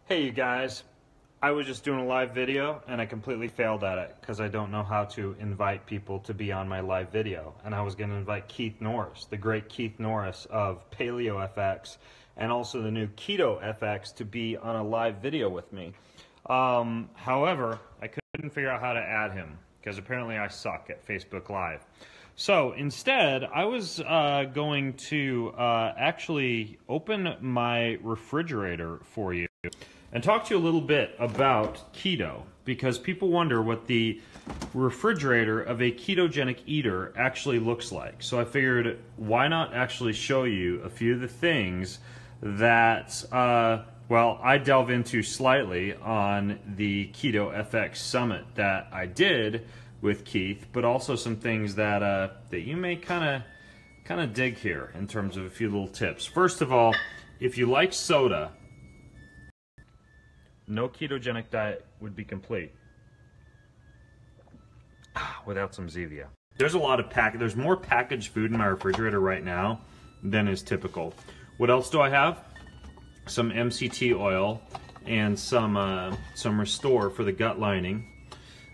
Hey you guys, I was just doing a live video and I completely failed at it because I don't know how to invite people to be on my live video. And I was going to invite Keith Norris, the great Keith Norris of Paleo FX, and also the new Keto FX to be on a live video with me. However, I couldn't figure out how to add him because apparently I suck at Facebook Live. So instead, I was going to actually open my refrigerator for you and talk to you a little bit about keto, because people wonder what the refrigerator of a ketogenic eater actually looks like. So I figured, why not actually show you a few of the things that, well, I delve into slightly on the Keto FX Summit that I did with Keith, but also some things that that you may kind of dig here in terms of a few little tips. First of all, if you like soda, no ketogenic diet would be complete without some Zevia. There's a lot of there's more packaged food in my refrigerator right now than is typical. What else do I have? Some MCT oil and some Restore for the gut lining.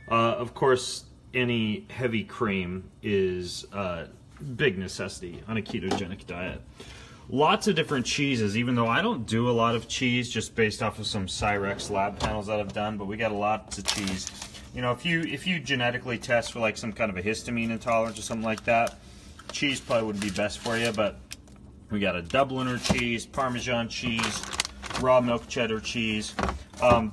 Of course, any heavy cream is a big necessity on a ketogenic diet. Lots of different cheeses, even though I don't do a lot of cheese, just based off of some Cyrex lab panels that I've done, but we got lots of cheese. You know, if you genetically test for like some kind of a histamine intolerance or something like that, cheese probably would be best for you, but we got a Dubliner cheese, Parmesan cheese, raw milk cheddar cheese.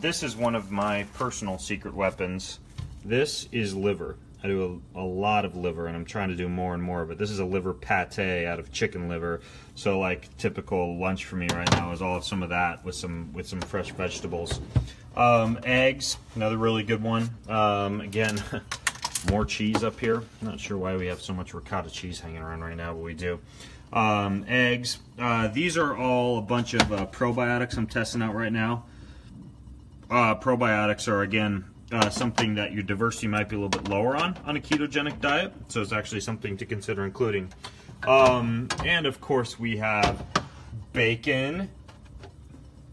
This is one of my personal secret weapons. This is liver. I do a lot of liver, and I'm trying to do more and more of it. This is a liver pate out of chicken liver. So like typical lunch for me right now is all of some of that with some fresh vegetables. Eggs, another really good one. Again, more cheese up here. I'm not sure why we have so much ricotta cheese hanging around right now, but we do. Eggs. These are all a bunch of probiotics I'm testing out right now. Probiotics are, again, something that your diversity might be a little bit lower on a ketogenic diet, so it's actually something to consider including. And of course we have bacon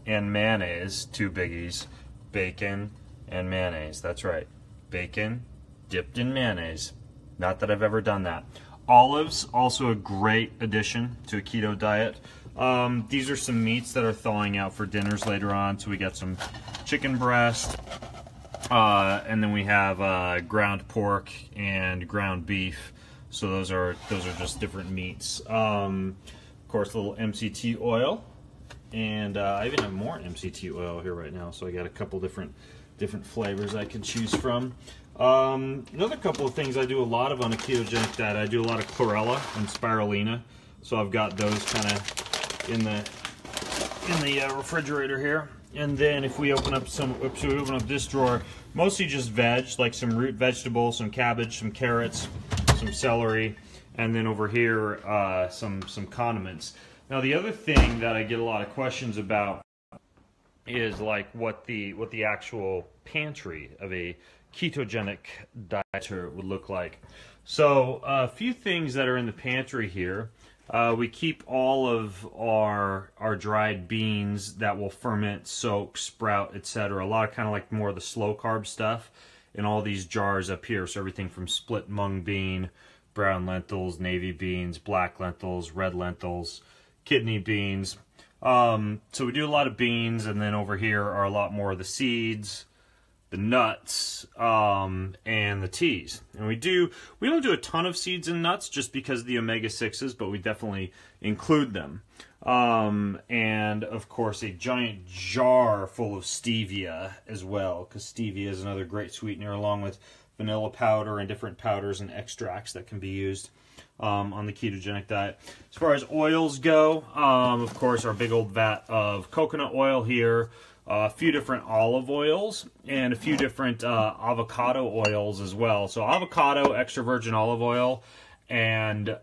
and mayonnaise, two biggies. Bacon and mayonnaise, that's right. Bacon dipped in mayonnaise. Not that I've ever done that. Olives, also a great addition to a keto diet. These are some meats that are thawing out for dinners later on, so we got some chicken breast, and then we have ground pork and ground beef. So those are just different meats. Of course, a little MCT oil, and I even have more MCT oil here right now. So I got a couple different flavors I can choose from. Another couple of things I do a lot of on a ketogenic diet. I do a lot of chlorella and spirulina. So I've got those kind of in the refrigerator here. And then if we open up this drawer, mostly just veg, like some root vegetables, some cabbage, some carrots, some celery, and then over here some condiments. Now the other thing that I get a lot of questions about is like what the actual pantry of a ketogenic dieter would look like. So a few things that are in the pantry here. We keep all of our dried beans that will ferment, soak, sprout, etc. A lot of kind of like more of the slow carb stuff in all these jars up here. So everything from split mung bean, brown lentils, navy beans, black lentils, red lentils, kidney beans. So we do a lot of beans, and then over here are a lot more of the seeds, the nuts, and the teas. And we don't do a ton of seeds and nuts just because of the omega-6s, but we definitely include them. And of course a giant jar full of stevia as well, because stevia is another great sweetener, along with vanilla powder and different powders and extracts that can be used on the ketogenic diet. As far as oils go, of course our big old vat of coconut oil here, a few different olive oils, and a few different avocado oils as well. So avocado, extra virgin olive oil, and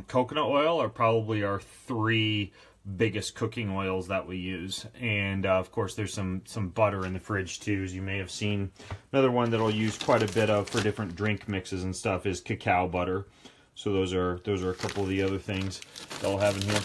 coconut oil are probably our three biggest cooking oils that we use. And of course there's some butter in the fridge too, as you may have seen. Another one that I'll use quite a bit of for different drink mixes and stuff is cacao butter. So those are a couple of the other things that I'll have in here.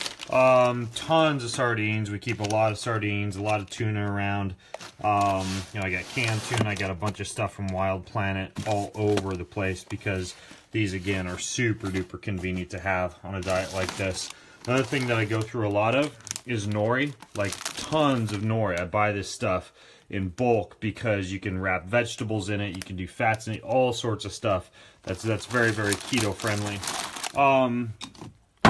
Tons of sardines. We keep a lot of sardines, a lot of tuna around. You know, I got canned tuna. I got a bunch of stuff from Wild Planet all over the place because these, again, are super duper convenient to have on a diet like this. Another thing that I go through a lot of is nori, like tons of nori. I buy this stuff in bulk because you can wrap vegetables in it, you can do fats in it, all sorts of stuff. That's very, very keto friendly.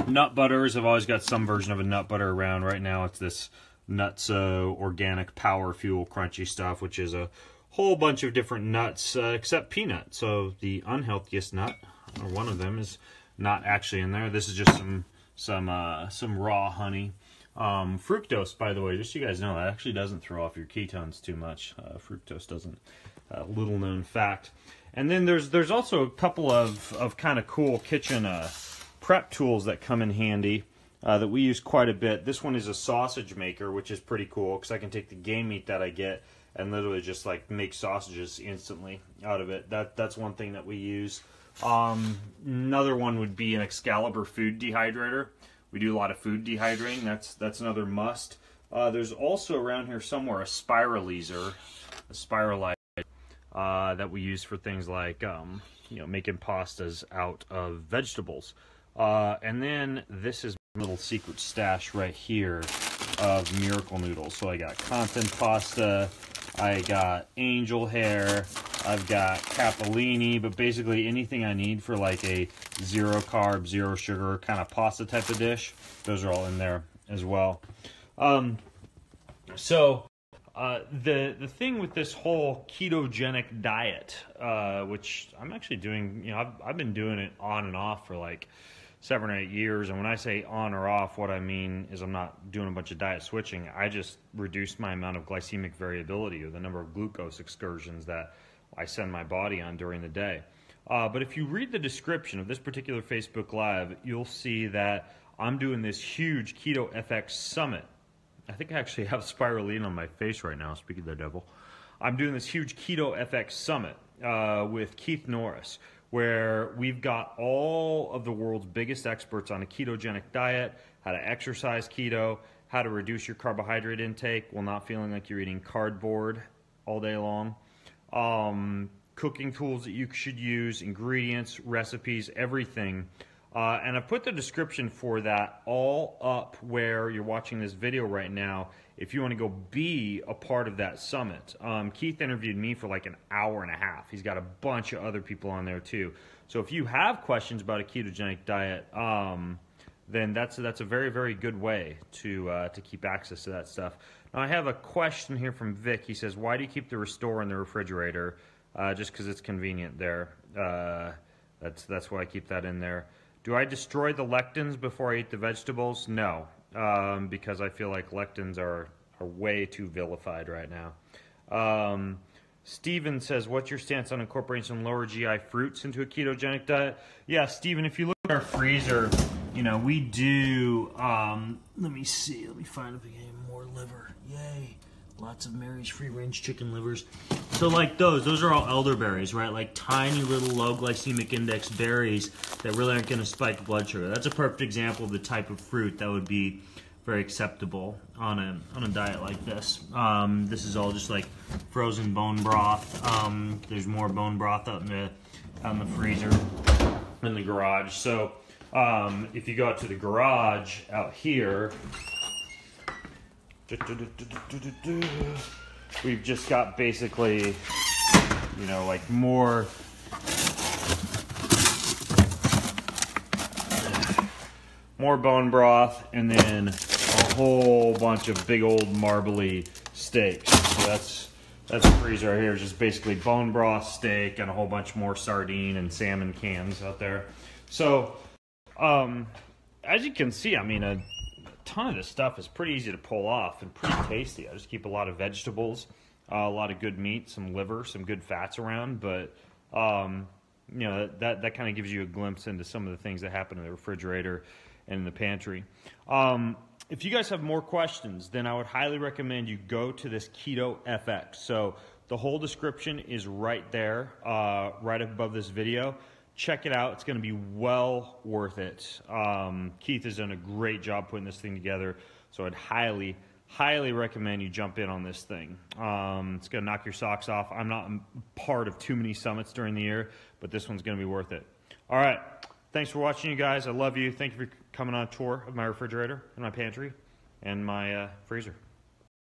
Nut butters, I've always got some version of a nut butter around. Right now it's this Nutso organic power fuel crunchy stuff, which is a whole bunch of different nuts except peanut. So the unhealthiest nut, or one of them, is not actually in there. This is just some raw honey. Fructose, by the way, just so you guys know, that actually doesn't throw off your ketones too much. Fructose doesn't. Little known fact. And then there's also a couple of kind of cool kitchen prep tools that come in handy that we use quite a bit. This one is a sausage maker, which is pretty cool because I can take the game meat that I get and literally just like make sausages instantly out of it. That's one thing that we use. Another one would be an Excalibur food dehydrator. We do a lot of food dehydrating. That's another must. There's also around here somewhere a spiralizer, a spiralizer that we use for things like you know, making pastas out of vegetables. And then this is my little secret stash right here of miracle noodles. So I got content pasta, I got angel hair, I've got capellini, but basically anything I need for like a zero carb, zero sugar kind of pasta type of dish, those are all in there as well. The thing with this whole ketogenic diet, which I'm actually doing, you know, I've been doing it on and off for like 7 or 8 years, and when I say on or off, what I mean is I'm not doing a bunch of diet switching. I just reduced my amount of glycemic variability, or the number of glucose excursions that I send my body on during the day. But if you read the description of this particular Facebook Live, you'll see that I'm doing this huge Keto FX Summit. I think I actually have spirulina on my face right now, speaking of the devil. I'm doing this huge Keto FX Summit with Keith Norris, where we've got all of the world's biggest experts on a ketogenic diet, how to exercise keto, how to reduce your carbohydrate intake while not feeling like you're eating cardboard all day long, cooking tools that you should use, ingredients, recipes, everything. And I've put the description for that all up where you're watching this video right now if you want to go be a part of that summit. Keith interviewed me for like an hour and a half. He's got a bunch of other people on there too. So if you have questions about a ketogenic diet, then that's a very, very good way to keep access to that stuff. Now I have a question here from Vic. He says, why do you keep the Restore in the refrigerator? Just because it's convenient there. That's why I keep that in there. Do I destroy the lectins before I eat the vegetables? No, because I feel like lectins are way too vilified right now. Steven says, what's your stance on incorporating some lower GI fruits into a ketogenic diet? Yeah, Steven, if you look at our freezer, you know, we do, let me see, let me find if we get more liver. Yay. Lots of Mary's free-range chicken livers. So like those are all elderberries, right? Like tiny little low glycemic index berries that really aren't going to spike blood sugar. That's a perfect example of the type of fruit that would be very acceptable on a diet like this. This is all just like frozen bone broth. There's more bone broth out in the freezer in the garage. So if you go out to the garage out here, we've just got basically, you know, like more bone broth, and then a whole bunch of big old marbly steaks. So that's the freezer right here. It's just basically bone broth, steak, and a whole bunch more sardine and salmon cans out there. So as you can see, I mean, a ton of this stuff is pretty easy to pull off and pretty tasty. I just keep a lot of vegetables, a lot of good meat, some liver, some good fats around, but you know, that kind of gives you a glimpse into some of the things that happen in the refrigerator and in the pantry. If you guys have more questions, then I would highly recommend you go to this Keto FX. So the whole description is right there, right above this video. check it out. It's going to be well worth it. Keith has done a great job putting this thing together, so I'd highly recommend you jump in on this thing. It's going to knock your socks off. I'm not part of too many summits during the year, but this one's going to be worth it. All right. Thanks for watching, you guys. I love you. Thank you for coming on a tour of my refrigerator and my pantry and my freezer.